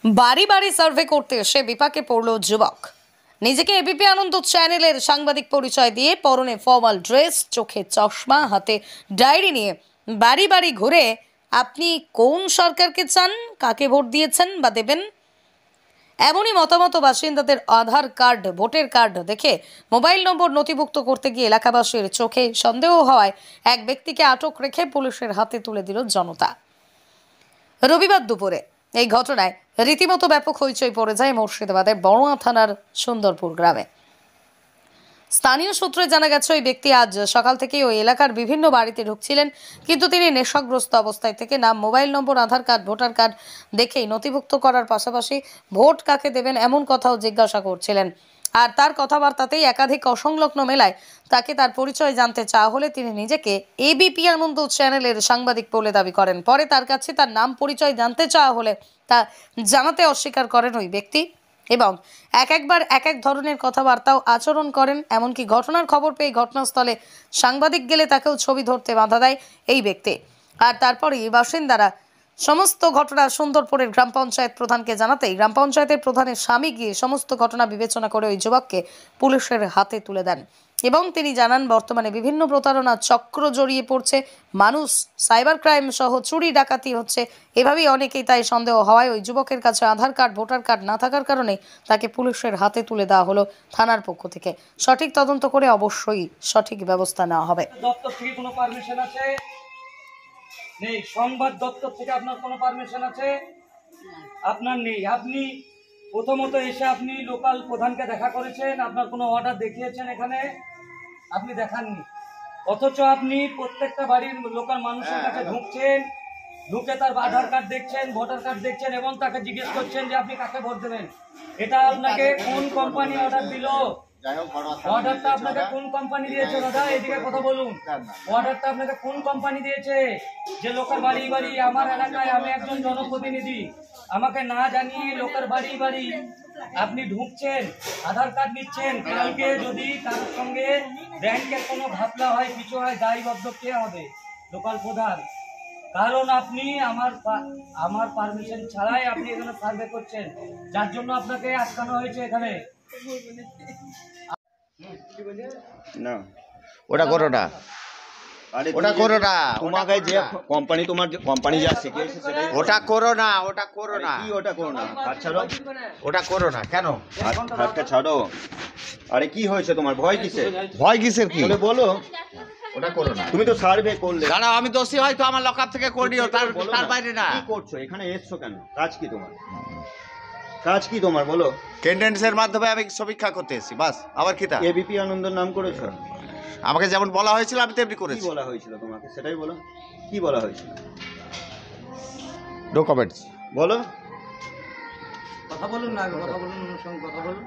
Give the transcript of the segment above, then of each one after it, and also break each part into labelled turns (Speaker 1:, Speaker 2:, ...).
Speaker 1: বাড়ি বাড়ি সার্ভে করতে এসে বিপাকে পড়ল যুবক। নিজেকে এবিপি আনন্দ চ্যানেলের সাংবাদিক পরিচয় দিয়ে পরনে ফর্মাল ড্রেস, চোখে চশমা, হাতে ডায়েরি নিয়ে বাড়ি বাড়ি ঘুরে আপনি কোন সরকারকে চান, কাকে ভোট দিয়েছেন বা দেবেন, এমনই মতামত বাসিন্দাদের আধার কার্ড, ভোটার কার্ড দেখে মোবাইল নম্বর নথিভুক্ত করতে গিয়ে এলাকাবাসীর চোখে সন্দেহ হওয়ায় এক ব্যক্তিকে আটক রেখে পুলিশের হাতে তুলে দিল জনতা। রবিবার দুপুরে এই ঘটনায় রীতিমতো ব্যাপক হইচই পড়ে যায় মুর্শিদাবাদের বড়ুয়া থানার সুন্দরপুর গ্রামে। স্থানীয় সূত্রে জানা গেছে, ওই ব্যক্তি আজ সকাল থেকেই ওই এলাকার বিভিন্ন বাড়িতে ঢুকছিলেন, কিন্তু তিনি নেশাগ্রস্ত অবস্থায় থেকে নাম, মোবাইল নম্বর, আধার কার্ড, ভোটার কার্ড দেখেই নথিভুক্ত করার পাশাপাশি ভোট কাকে দেবেন এমন কথাও জিজ্ঞাসা করছিলেন। আর তার কথাবার্তাতেই একাধিক অসংলগ্ন মেলায় তাকে তার পরিচয় জানতে চাওয়া হলে তিনি নিজেকে এবিপি আনন্দ চ্যানেলের সাংবাদিক বলে দাবি করেন। পরে তার কাছে তার নাম পরিচয় জানতে চাওয়া হলে তা জানাতে অস্বীকার করেন ওই ব্যক্তি এবং একবার এক এক ধরনের কথাবার্তাও আচরণ করেন। এমনকি ঘটনার খবর পেয়ে ঘটনাস্থলে সাংবাদিক গেলে তাকেও ছবি ধরতে বাধা দেয় এই ব্যক্তি। আর তারপরেই বাসিন্দারা সমস্ত ঘটনা সুন্দরপুরের গ্রাম পঞ্চায়েত প্রধানকে জানাতেই গ্রাম পঞ্চায়েতের প্রধানের স্বামী গিয়ে সমস্ত ঘটনা বিবেচনা করে ওই যুবককে পুলিশের হাতে তুলে দেন এবং তিনি জানান, বর্তমানে বিভিন্ন প্রতারণা চক্র জড়িয়ে পড়ছে মানুষ, সাইবার ক্রাইম সহ চুরি ডাকাতি হচ্ছে। এভাবেই অনেকেই তাই সন্দেহ হওয়ায় ওই যুবকের কাছে আধার কার্ড, ভোটার কার্ড না থাকার কারণে তাকে পুলিশের হাতে তুলে দেওয়া হলো থানার পক্ষ থেকে। সঠিক তদন্ত করে অবশ্যই সঠিক ব্যবস্থা নেওয়া হবে।
Speaker 2: দপ্তর থেকে কোনো পারমিশন আছে? নেই। সংবাদ দপ্তর থেকে আপনার কোনো পারমিশন আছে? আপনার নেই। আপনি প্রথমত এসে আপনি লোকাল প্রধানকে দেখা করেছেন, আপনার কোনো অর্ডার দেখিয়েছেন এখানে? আপনি দেখাননি। অথচ আপনি প্রত্যেকটা বাড়ির লোকাল মানুষের কাছে ঢুকছেন, ঢুকে তার আধার কার্ড দেখছেন, ভোটার কার্ড দেখছেন এবং তাকে জিজ্ঞেস করছেন যে আপনি কাকে ভোট দেবেন। এটা আপনাকে কোন কোম্পানি অর্ডার দিল? অর্ডারটা আপনাকে কোন কোম্পানি দিয়েছে? দাদা এদিকে কথা বলুন। অর্ডারটা আপনাকে কোন কোম্পানি দিয়েছে যে লোকের বাড়ি বাড়ি, আমার এলাকায় আমি একজন জনপ্রতিনিধি, আমাকে না জানিয়ে লোকের বাড়ি বাড়ি আপনি ঢুকছেন, আধার কার্ড নিচ্ছেন? কালকে যদি তার সঙ্গে ব্যাংকের কোনো ঘাপলা হয়, কিছু হয়, দায়বদ্ধ কে হবে? লোকাল প্রধান। কারণ আপনি আমার পারমিশন ছাড়াই আপনি এখানে সার্ভে করছেন, যার জন্য আপনাকে আটকানো হয়েছে এখানে।
Speaker 3: না ওটা করো না, ওটা করো না,
Speaker 4: তোমাকে যে কোম্পানি, তোমার যে কোম্পানি যা শিখিয়েছে সেটাই
Speaker 3: ওটা করো না, ওটা করো না,
Speaker 4: কি ওটা করো না? হাত ছাড়ো,
Speaker 3: ওটা করো না। কেন
Speaker 4: হাতটা ছাড়ো। আরে কি হয়েছে তোমার? ভয় কিসের?
Speaker 3: ভয় কিসের? কি
Speaker 4: বলে বলো।
Speaker 3: ওটা করো না।
Speaker 4: তুমি তো সার্ভে করলে।
Speaker 3: দাঁড়াও, আমি দোষী হয়তো আমার লকআপ থেকে করিও, তার বাইরে না।
Speaker 4: কি করছো এখানে? এসছো কেন? কাজ কি তোমার? কাজ কি তোমার বলো?
Speaker 3: কেন্ডেন্সের মাধ্যমে আমি সমীক্ষা করতে এসেছি, বাস। আবার কি তা?
Speaker 4: এবিপি আনন্দর নাম করেছো?
Speaker 3: আমাকে যেমন বলা হয়েছিল আমি তেমনি করেছি।
Speaker 4: কি বলা হয়েছিল তোমাকে সেটাই বলো। কি বলা হয়েছিল?
Speaker 3: ডকুমেন্টস
Speaker 4: বলো।
Speaker 2: কথা বলুন না, কথা বলুন, ওনার সঙ্গে কথা বলুন।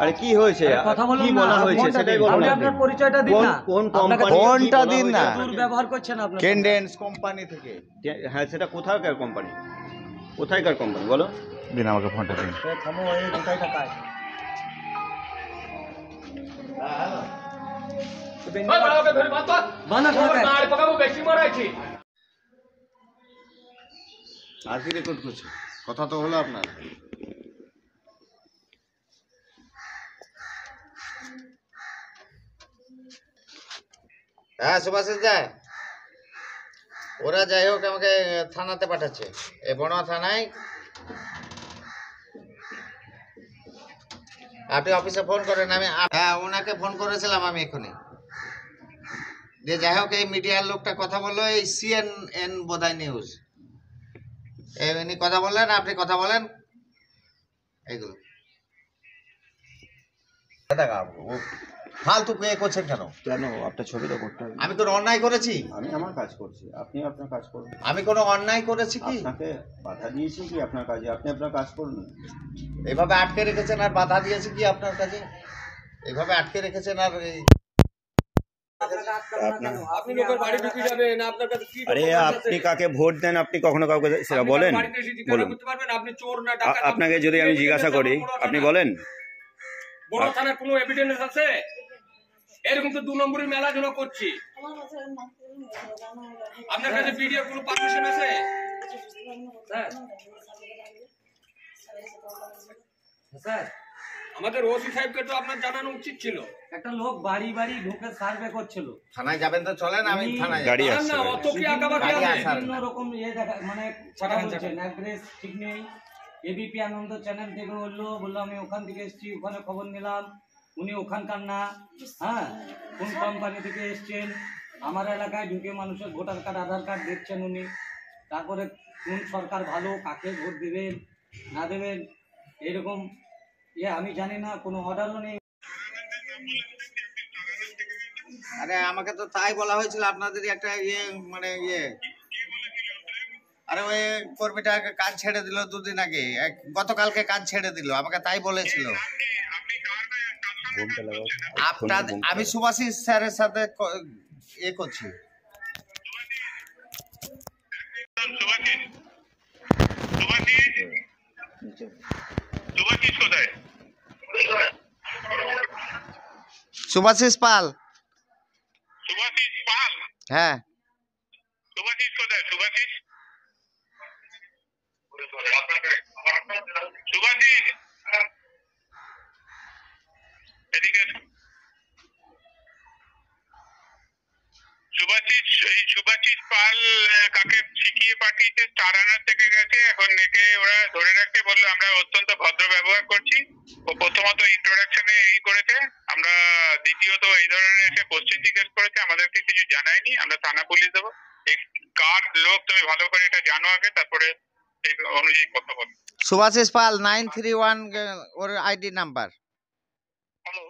Speaker 4: আরে কি হয়েছে?
Speaker 2: কথা বলুন
Speaker 4: কি
Speaker 2: না,
Speaker 4: বলা হয়েছে সেটাই বলো।
Speaker 2: আপনি আপনার পরিচয়টা দিন না।
Speaker 4: কোন কোম্পানি?
Speaker 3: কোনটা দিন না।
Speaker 2: ব্যবহার করছেন আপনারা।
Speaker 3: কেন্ডেন্স কোম্পানি থেকে।
Speaker 4: হ্যাঁ, সেটা কোথাকার কোম্পানি? কোথায়কার কোম্পানি বলো?
Speaker 3: দিন আমাকে ফোনটা দিন।
Speaker 2: থামো, এই কোথায় টাকায়?
Speaker 3: আর কি রেকর্ড করছে? কথা তো হলো আপনার। হ্যাঁ, সুভাষ যায়। ওরা যাই হোক আমাকে থানাতে পাঠাচ্ছে, এই বড়ুয়া থানায়। আপনি অফিসে ফোন করেন। আমি হ্যাঁ ওনাকে ফোন করেছিলাম আমি এখনই। দিয়ে যাই হোক এই মিডিয়ার লোকটা কথা বললো, এই CNN বোধহয় নিউজ, এমনি কথা বললেন, আপনি কথা বলেন এইগুলো। ফালতু কে করছেন কেন?
Speaker 4: কেন? আপনার ছবি তো করতে হবে।
Speaker 3: আমি কোনো অন্যায় করেছি?
Speaker 4: আমি আমার কাজ করছি, আপনি আপনার কাজ করুন।
Speaker 3: আমি কোনো অন্যায় করেছি কি?
Speaker 4: আপনাকে বাধা দিয়েছি কি আপনার কাজে? আপনি আপনার কাজ করুন।
Speaker 3: এইভাবে আটকে রেখেছেন আর বাধা দিয়েছি কি আপনার কাছে? এইভাবে আটকে রেখেছেন আর
Speaker 2: আপনি লোকের বাড়ি ঢুকে যাবেন, আপনার কাছে কি?
Speaker 4: আরে আপনি কাকে ভোট দেন আপনি কখনো কাউকে সেটা বলেন? বলুন।
Speaker 2: আপনি চোর না ডাকাত?
Speaker 4: আপনাকে যদি আমি জিজ্ঞাসা করি আপনি বলেন।
Speaker 2: বড় থানার কোনো এভিডেন্স আছে? এরকম তো 2 নম্বরের মেলা জন করছি। আপনার কাছে ভিডিও কোনো পারমিশন আছে? হ্যাঁ, স্যার
Speaker 5: আমাদের ওসি সাহেবকে তো আপনার জানানো উচিত ছিল।
Speaker 2: একটা লোক বাড়ি বাড়ি ঢুকে সার্ভে করছিল।
Speaker 3: থানায় যাবেন তো চলেন, আমি থানায়
Speaker 4: গাড়ি
Speaker 3: যাবো।
Speaker 4: আসছে,
Speaker 5: না, অত কি আঁকাবাকি
Speaker 3: গাড়ি
Speaker 5: আছে?
Speaker 3: আসার
Speaker 2: বিভিন্ন
Speaker 3: না।
Speaker 2: রকম দেখা মানে কথা বলছেন, অ্যাড্রেস ঠিক নেই। এবিপি আনন্দ চ্যানেল থেকে বললো আমি ওখান থেকে এসেছি, ওখানে খবর নিলাম, উনি ওখানকার না। হ্যাঁ, কোন কোম্পানি থেকে এসছেন, আমার এলাকায় ঢুকে মানুষের ভোটার কার্ড আধার কার্ড দেখছেন উনি। তারপরে কোন সরকার ভালো, কাকে ভোট দেবেন না দেবেন এরকম আমি জানি না, কোনো অর্ডারও নেই।
Speaker 3: আরে আমাকে তো তাই বলা হয়েছিল, আপনাদের একটা মানে আরে ওই কর্মীটা কাজ ছেড়ে দিল দুদিন আগে, গতকালকে কাজ ছেড়ে দিল, আমাকে তাই বলেছিল। আপনার আমি সুভাষিস স্যারের সাথে করছি। সুভাষিস পাল।
Speaker 6: সুভাষিস পাল?
Speaker 3: হ্যাঁ।
Speaker 6: সুভাষিস কোথায়? সুভাষিস সুভাষিস এদিকে। সুভাষিস পাল কাকে শিখিয়ে পাঠিয়েছে, স্টার রানার থেকে গেছে, এখন একে ওরা ধরে রাখতে বললো। আমরা অত্যন্ত ভদ্র ব্যবহার করছি। ও প্রথমত ইন্ট্রোডাকশনে এই করেছে, আমরা দ্বিতীয়ত এই ধরনের এসে কোশ্চেন জিজ্ঞেস করেছে, আমাদেরকে কিছু জানায়নি। আমরা থানা পুলিশ দেবো। এই কার লোক তুমি ভালো করে এটা জানো আগে, তারপরে এই অনুযায়ী কথা বলো।
Speaker 3: সুভাষিস পাল 931 ওর আইডি নাম্বার।
Speaker 6: হ্যালো,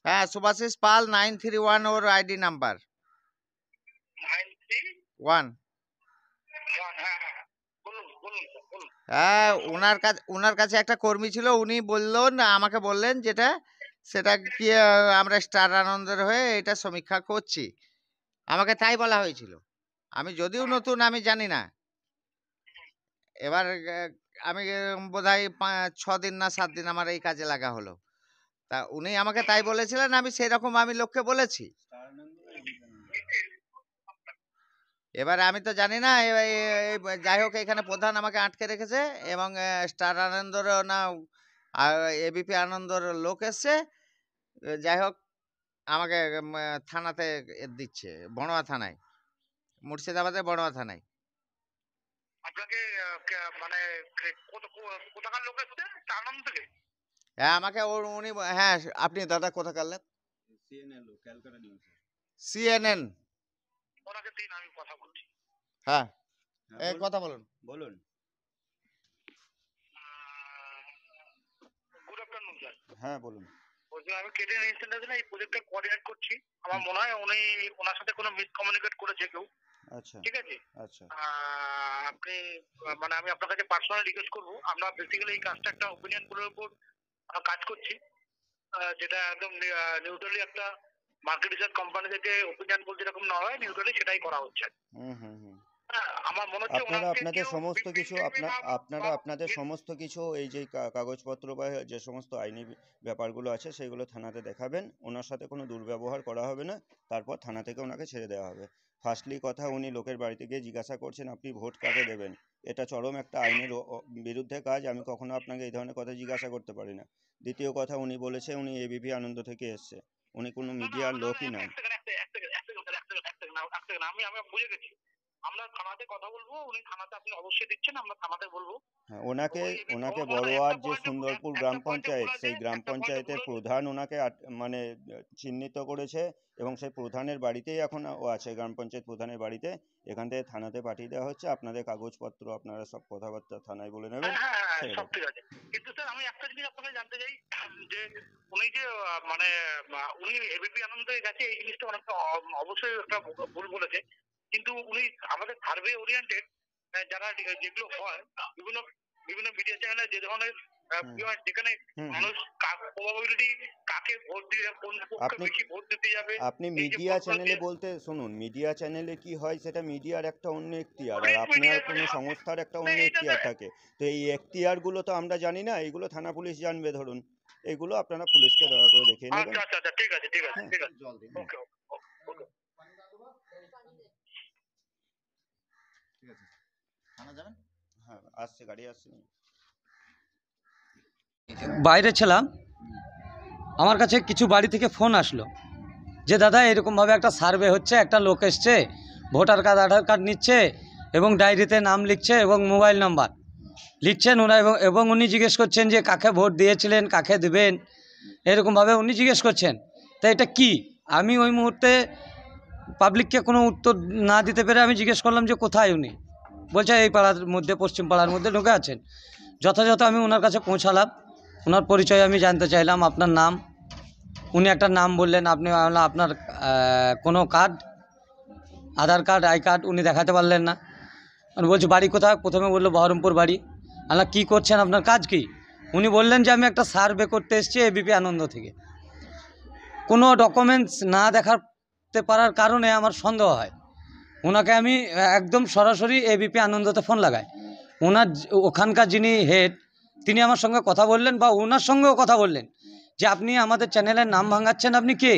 Speaker 3: হ্যাঁ সুভাষিস পাল 931 ওর আইডি নাম্বার
Speaker 6: 931। হ্যাঁ, বলুন বলুন বলুন।
Speaker 3: হ্যাঁ, ওনার কাছে একটা কর্মী ছিল, উনি বললেন, আমাকে বললেন যেটা সেটা কি আমরা স্টার আনন্দের হয়ে এটা সমীক্ষা করছি, আমাকে তাই বলা হয়েছিল। আমি যদিও নতুন, আমি জানি না। এবার আমি বোধহয় 6 দিন না 7 দিন আমার এই কাজে লাগা হলো। তা উনি আমাকে তাই বলেছিলেন, আমি সেরকম আমি লোককে বলেছি। এবার আমি তো জানি না, যাই হোক এখানে প্রধান আমাকে আটকে রেখেছে এবং স্টার আনন্দর না এবিপি আনন্দর লোক এসছে। যাই হোক আমাকে থানাতে দিচ্ছে, বড়োয়া থানায়, মুর্শিদাবাদের বড়োয়া থানায়।
Speaker 6: আপনাকে মানে কোথাকার লোক এসছে? আনন্দ থেকে?
Speaker 3: হ্যাঁ আমাকে উনি, হ্যাঁ আপনি দাদা কোথাকার লোক? CNN।
Speaker 6: ওনাকে দিন, আমি কথা বলছি।
Speaker 3: হ্যাঁ এই কথা বলুন।
Speaker 4: বলুন।
Speaker 6: Good afternoon sir.
Speaker 4: হ্যাঁ বলুন।
Speaker 6: বলছি আমি কেডিএন ইনস্টিটিউশনে এই প্রজেক্টটা কোঅর্ডিনেট করছি। আমার মনে হয় উনি ওনার সাথে কোনো মিসকমিউনিকেট করেছে কেউ।
Speaker 4: আচ্ছা
Speaker 6: ঠিক আছে।
Speaker 4: আচ্ছা।
Speaker 6: আপনি মানে আমি আপনার কাছে পার্সোনালি রিকোয়েস্ট করবো, আমরা বেসিক্যালি এই কাজটা একটা ওপিনিয়ন পোলের উপর কাজ করছি, যেটা একদম নিউট্রালি একটা মার্কেট রিসার্চ কোম্পানি থেকে ওপিনিয়ন পোল যেরকম নেওয়া হয় নিউট্রালি সেটাই করা হচ্ছে। আমার মনে হচ্ছে
Speaker 4: আপনাদের সমস্ত কিছু আপনাদের সমস্ত কিছু এই যে কাগজপত্র বা যে সমস্ত আইনি ব্যাপারগুলো আছে সেগুলো থানাতে দেখাবেন। ওনার সাথে কোনো দুর্ব্যবহার করা হবে না, তারপর থানা থেকে ওনাকে ছেড়ে দেওয়া হবে। ফার্স্টলি কথা, উনি লোকের বাড়িতে গিয়ে জিজ্ঞাসা করছেন আপনি ভোট কাকে দেবেন, এটা চরম একটা আইনের বিরুদ্ধে কাজ। আমি কখনো আপনাকে এই ধরনের কথা জিজ্ঞাসা করতে পারি না। দ্বিতীয় কথা, উনি বলেছে উনি এবিপি আনন্দ থেকে এসছে, উনি কোনো মিডিয়ার লোকই নয়।
Speaker 6: আমি বুঝে গেছি, আমরা থানাতে কথা বলবো, উনি থানাতে আপনি অবশ্যই দিচ্ছেন, আমরা থানাতে বলবো।
Speaker 4: হ্যাঁ, ওনাকে বড়োয়ার যে সুন্দরপুর গ্রাম পঞ্চায়েত, সেই গ্রাম পঞ্চায়েতের প্রধান ওনাকে মানে চিহ্নিত করেছে এবং সেই প্রধানের বাড়িতেই এখন ও আছে, গ্রাম পঞ্চায়েত প্রধানের বাড়িতে। এখান থেকে থানাতে পাঠিয়ে দেওয়া হচ্ছে, আপনাদের কাগজপত্র আপনারা সব কথাবার্তা থানায় বলে নেবেন।
Speaker 6: সব ঠিক আছে, কিন্তু স্যার আমি একটা জিনিস আপনাকে জানতে চাই যে উনি যে মানে উনি এবিপি আনন্দে গেছে এই জিনিসটা অনেকটা অবশ্যই একটা ভুল বলেছে, কিন্তু উনি আমাদের সার্ভে ওরিয়েন্টেড যারা যেগুলো হয় বিভিন্ন বিভিন্ন মিডিয়া চ্যানেলে যে ধরনের যেখানে মানুষ প্রবাবিলিটি কাকে ভোট দিয়ে কোন পক্ষে বেশি ভোট দিতে যাবে।
Speaker 4: আপনি মিডিয়া চ্যানেলে বলতে শুনুন, মিডিয়া চ্যানেলে কি হয় সেটা মিডিয়ার একটা অন্য এখতিয়ার, আর আপনার কোনো সংস্থার একটা অন্য এখতিয়ার থাকে। তো এই এখতিয়ারগুলো তো আমরা জানি না, এইগুলো থানা পুলিশ জানবে। ধরুন এগুলো আপনারা পুলিশকে দয়া করে দেখিয়ে নেবেন।
Speaker 6: আচ্ছা আচ্ছা ঠিক আছে ঠিক আছে ঠিক আছে ওকে ওকে।
Speaker 3: ঠিক আছে, থানা যাবেন?
Speaker 4: হ্যাঁ আসছে, গাড়ি আসছে।
Speaker 2: বাইরে ছিলাম, আমার কাছে কিছু বাড়ি থেকে ফোন আসলো যে দাদা এরকমভাবে একটা সার্ভে হচ্ছে, একটা লোক এসছে, ভোটার কার্ড আধার কার্ড নিচ্ছে এবং ডায়েরিতে নাম লিখছে এবং মোবাইল নাম্বার লিখছেন ওনারা, এবং উনি জিজ্ঞেস করছেন যে কাকে ভোট দিয়েছিলেন, কাকে দেবেন, এরকমভাবে উনি জিজ্ঞেস করছেন। তা এটা কি? আমি ওই মুহূর্তে পাবলিককে কোনো উত্তর না দিতে পেরে আমি জিজ্ঞেস করলাম যে কোথায় উনি। বলছে এই পাড়ার মধ্যে, পশ্চিম পাড়ার মধ্যে ঢুকে আছেন। যথাযথ আমি ওনার কাছে পৌঁছালাম, ওনার পরিচয় আমি জানতে চাইলাম, আপনার নাম। উনি একটা নাম বললেন, আপনি আপনার কোনো card, Aadhaar card, I card উনি দেখাতে পারলেন না। আমি বলছি বাড়ি কোথায়? প্রথমে বললো বহরমপুর বাড়ি। আমরা কী করছেন, আপনার কাজ কি? উনি বললেন যে আমি একটা সার্ভে করতে এসেছি এবিপি আনন্দ থেকে। কোনো ডকুমেন্টস না দেখাতে পারার কারণে আমার সন্দেহ হয়। ওনাকে আমি একদম সরাসরি এবিপি আনন্দতে ফোন লাগাই। ওখানকার যিনি হেড, তিনি আমার সঙ্গে কথা বললেন, বা ওনার সঙ্গেও কথা বললেন যে আপনি আমাদের চ্যানেলের নাম ভাঙাচ্ছেন, আপনি কে?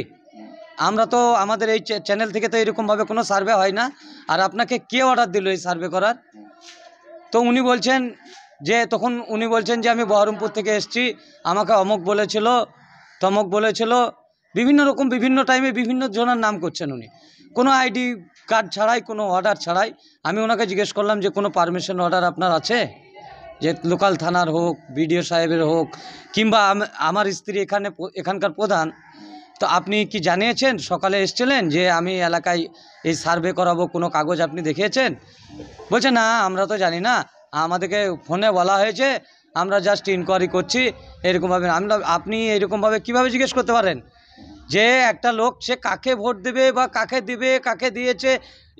Speaker 2: আমরা তো আমাদের এই চ্যানেল থেকে তো এরকমভাবে কোনো সার্ভে হয় না, আর আপনাকে কে অর্ডার দিল এই সার্ভে করার? তো উনি বলছেন যে আমি বহরমপুর থেকে এসেছি, আমাকে অমুক বলেছিল, তমুক বলেছিল, বিভিন্ন রকম বিভিন্ন টাইমে বিভিন্ন জনের নাম করছেন উনি, কোনো আইডি কার্ড ছাড়াই, কোনো অর্ডার ছাড়াই। আমি ওনাকে জিজ্ঞেস করলাম যে কোনো পারমিশন অর্ডার আপনার আছে, যে লোকাল থানার হোক, বিডিও সাহেবের হোক, কিংবা আমার স্ত্রী এখানকার প্রধান, তো আপনি কি জানিয়েছেন, সকালে এসেছিলেন যে আমি এলাকায় এই সার্ভে করাবো, কোনো কাগজ আপনি দেখিয়েছেন? বলছে না, আমরা তো জানি না, আমাদেরকে ফোনে বলা হয়েছে, আমরা জাস্ট ইনকোয়ারি করছি, এরকমভাবে। আপনি এরকমভাবে কীভাবে জিজ্ঞেস করতে পারেন যে একটা লোক সে কাকে ভোট দেবে বা কাকে দিবে, কাকে দিয়েছে,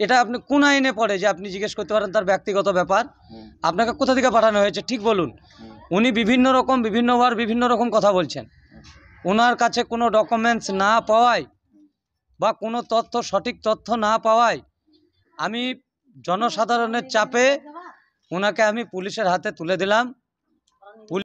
Speaker 2: এটা আপনি কোন আইনে পড়ে যে আপনি জিজ্ঞেস করতে পারেন তার ব্যক্তিগত ব্যাপার? আপনাকে কোথা থেকে পাঠানো হয়েছে ঠিক বলুন। উনি বিভিন্নবার বিভিন্ন রকম কথা বলছেন। ওনার কাছে কোনো ডকুমেন্টস না পাওয়ায় বা কোনো সঠিক তথ্য না পাওয়ায় আমি জনসাধারণের চাপে ওনাকে আমি পুলিশের হাতে তুলে দিলাম।